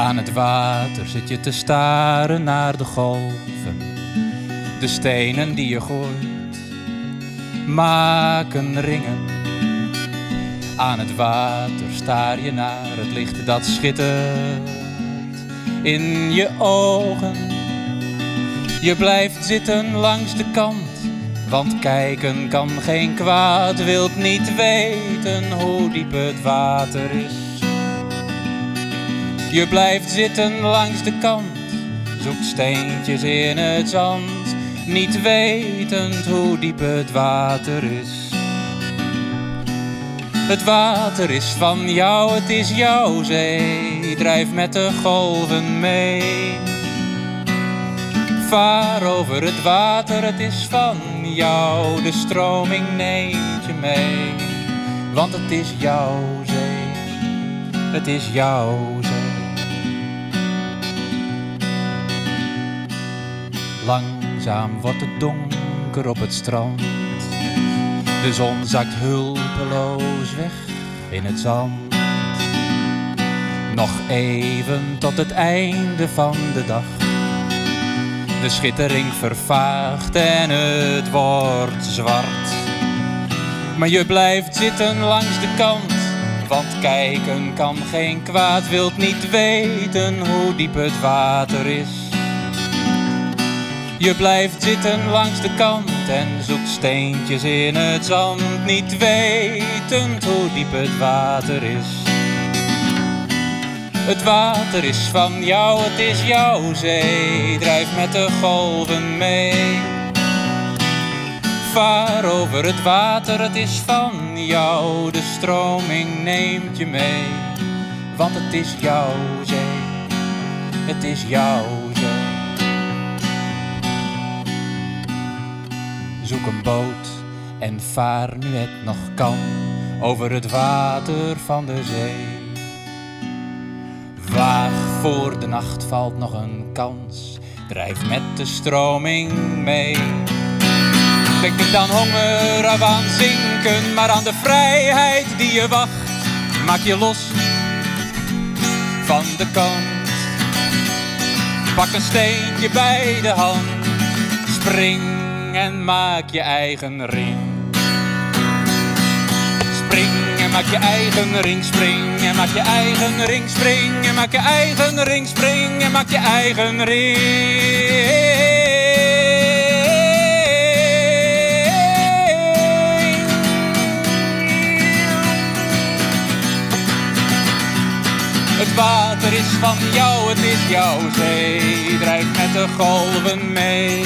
Aan het water zit je te staren naar de golven. De stenen die je gooit maken ringen. Aan het water staar je naar het licht dat schittert in je ogen. Je blijft zitten langs de kant, want kijken kan geen kwaad. Wilt niet weten hoe diep het water is. Je blijft zitten langs de kant, zoekt steentjes in het zand, niet wetend hoe diep het water is. Het water is van jou, het is jouw zee, drijf met de golven mee. Vaar over het water, het is van jou, de stroming neemt je mee. Want het is jouw zee, het is jouw zee. Langzaam wordt het donker op het strand. De zon zakt hulpeloos weg in het zand. Nog even tot het einde van de dag. De schittering vervaagt en het wordt zwart. Maar je blijft zitten langs de kant, want kijken kan geen kwaad. Wilt niet weten hoe diep het water is. Je blijft zitten langs de kant en zoekt steentjes in het zand, niet wetend hoe diep het water is. Het water is van jou, het is jouw zee, drijf met de golven mee. Vaar over het water, het is van jou, de stroming neemt je mee. Want het is jouw zee, het is jouw zee. Zoek een boot en vaar nu het nog kan over het water van de zee. Waag voor de nacht valt nog een kans, drijf met de stroming mee. Denk niet aan honger of aan zinken, maar aan de vrijheid die je wacht. Maak je los van de kant, pak een steentje bij de hand, spring en maak je eigen ring. Spring en maak je eigen ring, spring en maak je eigen ring, spring en maak je eigen ring, spring en maak je eigen ring. Het water is van jou, het is jouw zee, drijf met de golven mee.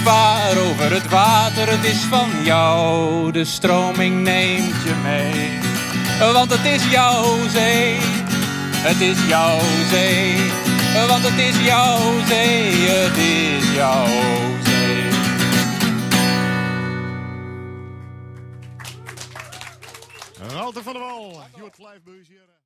Vaar over het water, het is van jou, de stroming neemt je mee. Want het is jouw zee, het is jouw zee. Want het is jouw zee, het is jouw zee. Walter van der Wal, Jort Vlijfbeus hier.